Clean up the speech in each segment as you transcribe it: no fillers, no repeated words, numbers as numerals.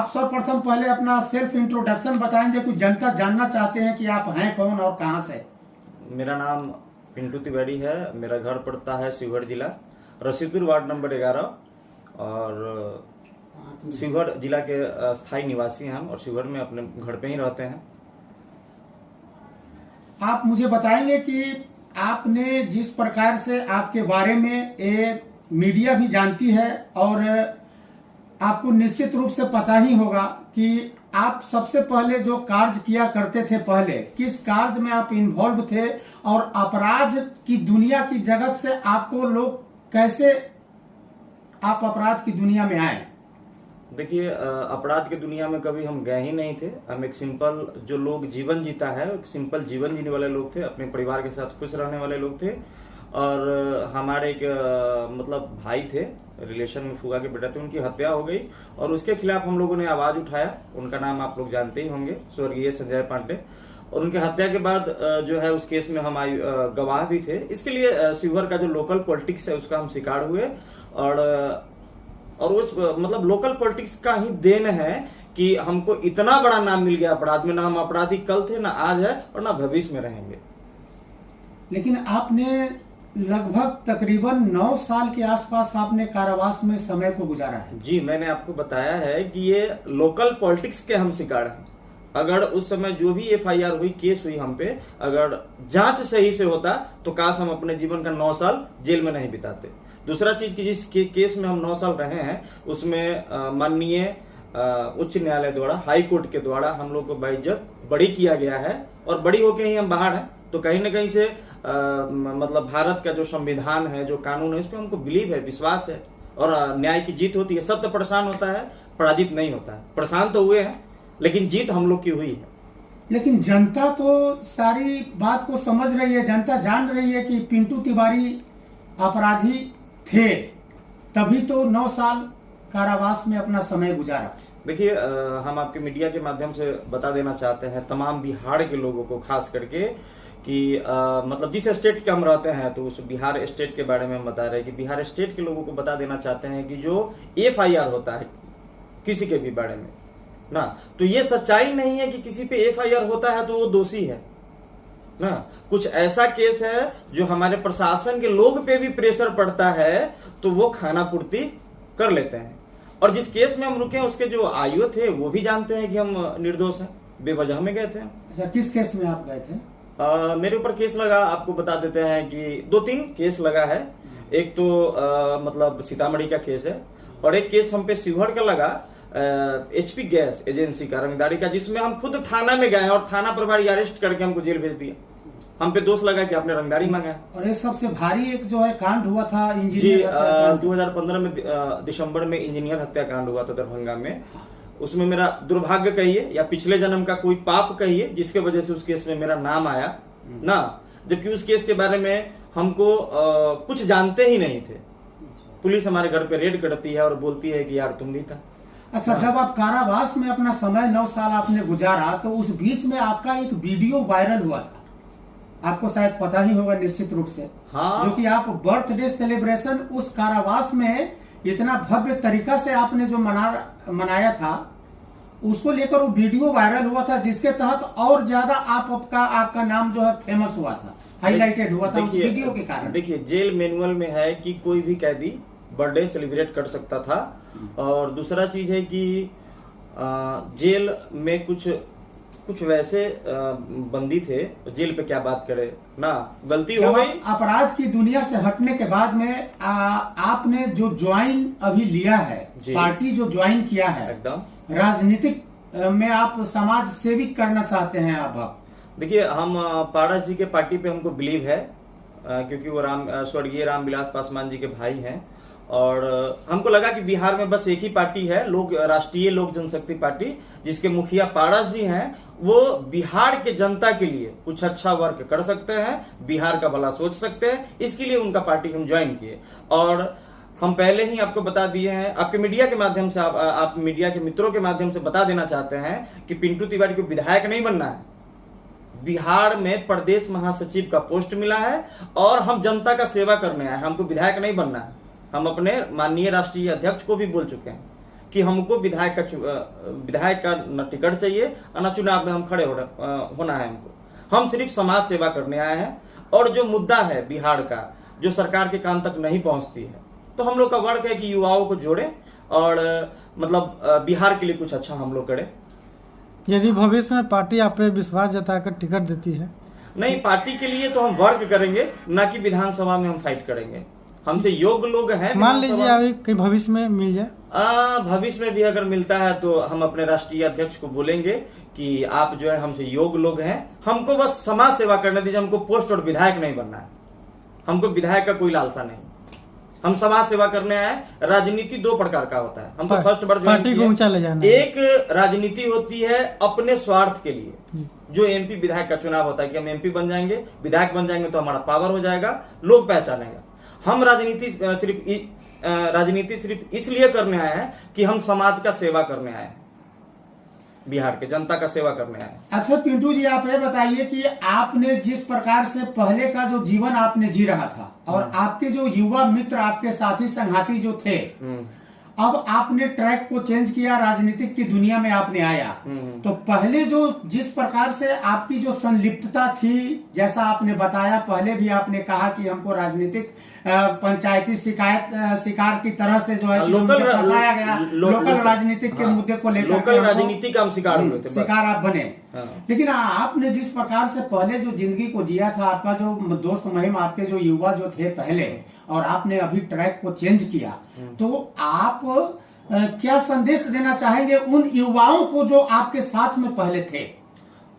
सर्वप्रथम पहले अपना सेल्फ इंट्रोडक्शन बताएंगे, कुछ जनता जानना चाहते हैं कि आप हैं कौन और कहां से। मेरा नाम पिंटू तिवारी है। मेरा घर पड़ता है शिवहर जिला, रशीदपुर वार्ड नंबर 11 और शिवहर जिला के स्थायी निवासी हैं हम और शिवहर में अपने घर पे ही रहते हैं। आप मुझे बताएंगे कि आपने जिस प्रकार से आपके बारे में ये मीडिया भी जानती है और आपको निश्चित रूप से पता ही होगा कि आप सबसे पहले जो कार्य किया करते थे, पहले किस कार्य में आप इन्वॉल्व थे और अपराध की दुनिया की जगत से आपको लोग कैसे आप अपराध की दुनिया में आए। देखिए, अपराध की दुनिया में कभी हम गए ही नहीं थे। हम एक सिंपल जो लोग जीवन जीता है, एक सिंपल जीवन जीने वाले लोग थे, अपने परिवार के साथ खुश रहने वाले लोग थे। और हमारे एक मतलब भाई थे, रिलेशन में फूफा के बेटा थे, उनकी हत्या हो गई और उसके खिलाफ हम लोगों ने आवाज उठाया। उनका नाम आप लोग जानते ही होंगे, स्वर्गीय संजय पांडे। और उनके हत्या के बाद जो है उस केस में हम गवाह भी थे। इसके लिए शिवहर का जो लोकल पॉलिटिक्स है उसका हम शिकार हुए और उस मतलब लोकल पॉलिटिक्स का ही देन है कि हमको इतना बड़ा नाम मिल गया अपराध में। ना हम अपराधी कल थे, ना आज है और ना भविष्य में रहेंगे। लेकिन आपने लगभग तकरीबन 9 साल के आसपास आपने कारावास में समय को गुजारा है। जी, मैंने आपको बताया है कि ये लोकल पॉलिटिक्स के हम शिकार हैं। अगर उस समय जो भी FIR हुई, केस हुई हम पे, अगर जांच सही से होता तो काश हम अपने जीवन का 9 साल जेल में नहीं बिताते। दूसरा चीज कि जिस केस में हम 9 साल रहे हैं उसमें माननीय उच्च न्यायालय द्वारा, हाई कोर्ट के द्वारा हम लोग को बाइज्जत बरी किया गया है और बड़ी होके ही हम बाहर हैं। तो कहीं ना कहीं से मतलब भारत का जो संविधान है, जो कानून है, इस पे हमको बिलीव है, विश्वास है और न्याय की जीत होती है। सत्य परेशान होता है, पराजित नहीं होता है। परेशान तो हुए हैं लेकिन जीत हम लोग की हुई है। लेकिन जनता तो सारी बात को समझ रही है, जनता जान रही है कि पिंटू तिवारी अपराधी थे, तभी तो 9 साल कारावास में अपना समय गुजारा। देखिए, हम आपके मीडिया के माध्यम से बता देना चाहते हैं तमाम बिहार के लोगों को, खास करके कि मतलब जिस स्टेट के हम रहते हैं तो उस बिहार स्टेट के बारे में हम बता रहे हैं कि बिहार स्टेट के लोगों को बता देना चाहते हैं कि जो FIR होता है किसी के भी बारे में ना, तो ये सच्चाई नहीं है कि किसी पे FIR होता है तो वो दोषी है ना। कुछ ऐसा केस है जो हमारे प्रशासन के लोग पे भी प्रेशर पड़ता है तो वो खाना पूर्ति कर लेते हैं। और जिस केस में हम रुके हैं उसके जो आयु थे वो भी जानते हैं कि हम निर्दोष हैं, बेवजह में गए थे। अच्छा, किस केस में आप गए थे? मेरे ऊपर केस लगा, आपको बता देते हैं कि 2-3 केस लगा है। एक तो मतलब सीतामढ़ी का केस है और एक केस हम पे शिवहर का लगा, HP गैस एजेंसी का रंगदारी का, जिसमें हम खुद थाना में गए और थाना प्रभारी अरेस्ट करके हमको जेल भेज दिया। हम पे दोष लगा कि आपने रंगदारी मांगा। और ये सबसे भारी एक जो है कांड हुआ था इंजीनियर 2015 में दिसंबर में इंजीनियर हत्याकांड हुआ था दरभंगा में। उसमें मेरा दुर्भाग्य कहिए या पिछले जन्म का कोई पाप कहिए जिसके वजह से उस केस में मेरा नाम आया ना, जबकि उस केस के बारे में हमको कुछ जानते ही नहीं थे। पुलिस हमारे घर पे रेड करती है और बोलती है कि यार तुम भी था। अच्छा, जब आप कारावास में अपना समय 9 साल आपने गुजारा तो उस बीच में आपका एक वीडियो वायरल हुआ था, आपको शायद पता ही होगा निश्चित रूप से। हाँ। जो कि आप बर्थडे सेलिब्रेशन उस कारावास में इतना भव्य तरीका से आपने जो मनाया था, उसको लेकर वो वीडियो वायरल हुआ था, जिसके तहत और ज्यादा आपका नाम जो है फेमस हुआ था, हाईलाइटेड हुआ था उस वीडियो के कारण। देखिए, जेल मैनुअल में है कि कोई भी कैदी बर्थडे सेलिब्रेट कर सकता था। और दूसरा चीज है कि जेल में कुछ वैसे बंदी थे, जेल पे क्या बात करे ना, गलती हो गई। अपराध की दुनिया से हटने के बाद में आपने जो ज्वाइन अभी लिया है, पार्टी जो ज्वाइन किया है, एकदम राजनीतिक में आप समाज सेविक करना चाहते हैं आप। देखिए, हम पारस जी के पार्टी पे हमको बिलीव है क्योंकि वो स्वर्गीय रामविलास पासवान जी के भाई हैं। और हमको लगा कि बिहार में बस एक ही पार्टी है, राष्ट्रीय लोक जनशक्ति पार्टी, जिसके मुखिया पारस जी हैं। वो बिहार के जनता के लिए कुछ अच्छा वर्क कर सकते हैं, बिहार का भला सोच सकते हैं, इसके लिए उनका पार्टी हम ज्वाइन किए। और हम पहले ही आपको बता दिए हैं, आपके मीडिया के माध्यम से, आप मीडिया के मित्रों के माध्यम से बता देना चाहते हैं कि पिंटू तिवारी को विधायक नहीं बनना है। बिहार में प्रदेश महासचिव का पोस्ट मिला है और हम जनता का सेवा करने आए, हमको विधायक नहीं बनना है। हम अपने माननीय राष्ट्रीय अध्यक्ष को भी बोल चुके हैं कि हमको विधायक का न टिकट चाहिए और न चुनाव में हम खड़े होना है। हम सिर्फ समाज सेवा करने आए हैं, और जो मुद्दा है बिहार का जो सरकार के कान तक नहीं पहुंचती है, तो हम लोग का वर्क है कि युवाओं को जोड़े और मतलब बिहार के लिए कुछ अच्छा हम लोग करें। यदि भविष्य में पार्टी आप पे विश्वास जताकर टिकट देती है? नहीं, पार्टी के लिए तो हम वर्क करेंगे, ना कि विधानसभा में हम फाइट करेंगे। हमसे योग्य लोग हैं। मान लीजिए अभी कहीं भविष्य में मिल जाए, भविष्य में भी अगर मिलता है तो हम अपने राष्ट्रीय अध्यक्ष को बोलेंगे कि आप जो है हमसे योग्य लोग हैं, हमको बस समाज सेवा करने दीजिए, हमको पोस्ट और विधायक नहीं बनना है, हमको विधायक का कोई लालसा नहीं, हम समाज सेवा करने आए। राजनीति दो प्रकार का होता है, हम तो फर्स्ट बार पार्टी को ऊंचा ले जाना। एक राजनीति होती है अपने स्वार्थ के लिए, जो एमपी विधायक का चुनाव होता है कि हम एमपी बन जाएंगे, विधायक बन जाएंगे तो हमारा पावर हो जाएगा, लोग पहचानेंगे। हम राजनीति सिर्फ इसलिए करने आए हैं कि हम समाज का सेवा करने आए हैं, बिहार के जनता का सेवा करने आए। अच्छा पिंटू जी, आप ये बताइए कि आपने जिस प्रकार से पहले का जो जीवन आपने जी रहा था और आपके जो युवा मित्र, आपके साथी संघाती जो थे, अब आपने ट्रैक को चेंज किया, राजनीतिक की दुनिया में आपने आया, तो पहले जो जिस प्रकार से आपकी जो संलिप्तता थी, जैसा आपने बताया, पहले भी आपने कहा कि हमको राजनीतिक पंचायती शिकार की तरह से जो है फंसाया गया, लोकल राजनीतिक के मुद्दे को लेकर लोकल राजनीति का हम शिकार हुए थे, शिकार आप बने। लेकिन आपने जिस प्रकार से पहले जो जिंदगी को जिया था, आपका जो दोस्त महिम, आपके जो युवा जो थे पहले, और आपने अभी ट्रैक को चेंज किया, तो आप क्या संदेश देना चाहेंगे उन युवाओं को जो आपके साथ में पहले थे?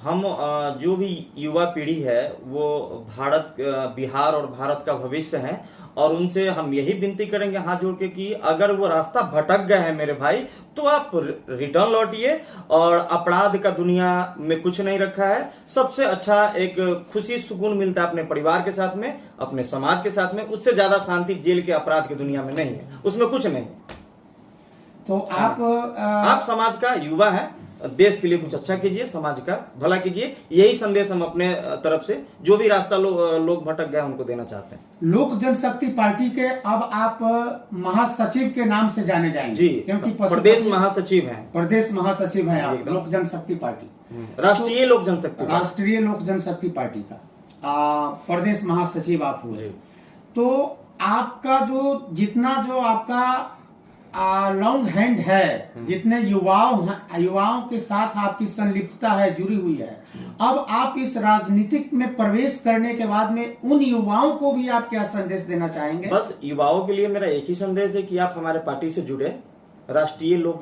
हम जो भी युवा पीढ़ी है वो भारत, बिहार और भारत का भविष्य है, और उनसे हम यही विनती करेंगे हाथ जोड़ के कि अगर वो रास्ता भटक गए हैं मेरे भाई, तो आप रिटर्न लौटिए। और अपराध का दुनिया में कुछ नहीं रखा है, सबसे अच्छा एक खुशी सुकून मिलता है अपने परिवार के साथ में, अपने समाज के साथ में, उससे ज्यादा शांति जेल के अपराध की दुनिया में नहीं है, उसमें कुछ नहीं। तो आप समाज का युवा है, देश के लिए कुछ अच्छा कीजिए, समाज का भला कीजिए, यही संदेश हम अपने तरफ से जो भी रास्ता लोग भटक गए उनको देना चाहते हैं। लोक जनशक्ति पार्टी के अब आप महासचिव के नाम से जाने जाएंगे जी, क्योंकि प्रदेश महासचिव हैं। प्रदेश महासचिव हैं आप, लोक जनशक्ति पार्टी, राष्ट्रीय लोक जनशक्ति पार्टी का प्रदेश महासचिव आप हुए। तो आपका जो जितना जो आपका लॉन्ग हैंड है, जितने युवाओं के साथ आपकी संलिप्तता है, जुड़ी हुई है, अब आप इस राजनीतिक में प्रवेश करने के बाद में उन युवाओं को भी आप क्या संदेश देना चाहेंगे? बस युवाओं के लिए मेरा एक ही संदेश है कि आप हमारे पार्टी से जुड़े, राष्ट्रीय लोक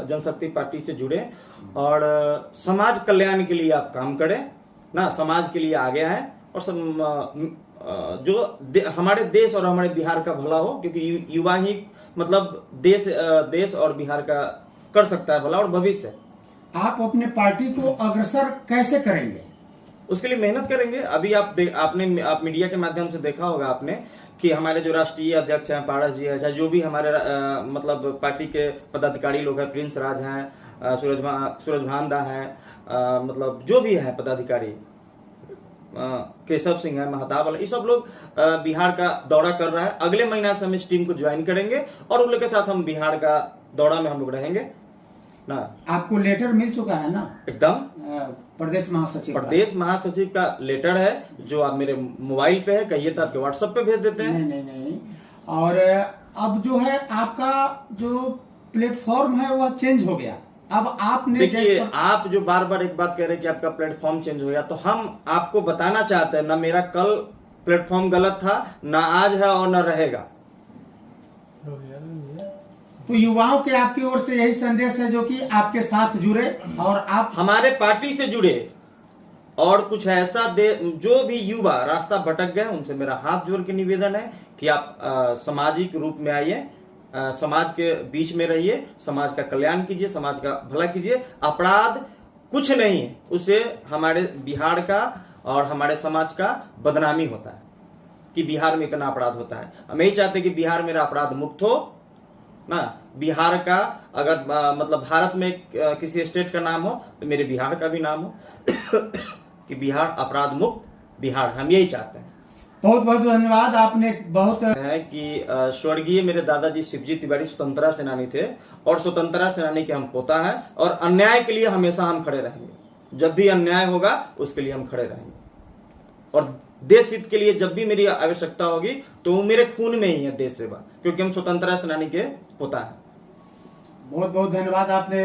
जनशक्ति पार्टी से जुड़े, और समाज कल्याण के लिए आप काम करें ना, समाज के लिए आगे आए, और जो हमारे देश और हमारे बिहार का भला हो, क्योंकि युवा ही मतलब देश और बिहार का कर सकता है भला और भविष्य। आप अपने पार्टी को अग्रसर कैसे करेंगे? उसके लिए मेहनत करेंगे। अभी आप मीडिया के माध्यम से देखा होगा आपने कि हमारे जो राष्ट्रीय अध्यक्ष हैं पारस जी है, जो भी हमारे मतलब पार्टी के पदाधिकारी लोग हैं, प्रिंस राज हैं, सूरज भानदा हैं, मतलब जो भी हैं पदाधिकारी, केशव सिंह है, महताब वाला, ये सब लोग बिहार का दौरा कर रहा है। अगले महीना से हम इस टीम को ज्वाइन करेंगे और उन लोग के साथ हम बिहार का दौरा में हम लोग रहेंगे ना। आपको लेटर मिल चुका है ना? एकदम, प्रदेश महासचिव का लेटर है जो आप मेरे मोबाइल पे है, कहिए तो आपके व्हाट्सएप पे भेज देते हैं। नहीं। और अब जो है आपका जो प्लेटफॉर्म है वह चेंज हो गया। अब आपने देखिए, आप जो बार बार एक बात कह रहे हैं कि आपका प्लेटफॉर्म चेंज हो गया, तो हम आपको बताना चाहते हैं ना, मेरा कल प्लेटफॉर्म गलत था, ना आज है और ना रहेगा। तो युवाओं के आपकी ओर से यही संदेश है जो कि आपके साथ जुड़े और आप हमारे पार्टी से जुड़े, और कुछ ऐसा जो भी युवा रास्ता भटक गए उनसे मेरा हाथ जोड़ के निवेदन है कि आप सामाजिक रूप में आइए, समाज के बीच में रहिए, समाज का कल्याण कीजिए, समाज का भला कीजिए। अपराध कुछ नहीं है, उससे हमारे बिहार का और हमारे समाज का बदनामी होता है कि बिहार में इतना अपराध होता है। हम यही चाहते हैं कि बिहार मेरा अपराध मुक्त हो ना। बिहार का अगर मतलब भारत में किसी स्टेट का नाम हो तो मेरे बिहार का भी नाम हो कि बिहार अपराध मुक्त बिहार, हम यही चाहते हैं। बहुत बहुत धन्यवाद। आपने बहुत है कि स्वर्गीय मेरे दादाजी शिवजी तिवारी स्वतंत्रता सेनानी थे और स्वतंत्रता सेनानी के हम पोता हैं और अन्याय के लिए हमेशा हम खड़े रहेंगे। जब भी अन्याय होगा उसके लिए हम खड़े रहेंगे और देश हित के लिए जब भी मेरी आवश्यकता होगी तो वो मेरे खून में ही है देश सेवा, क्योंकि हम स्वतंत्रता सेनानी के पोता हैं। बहुत बहुत धन्यवाद। आपने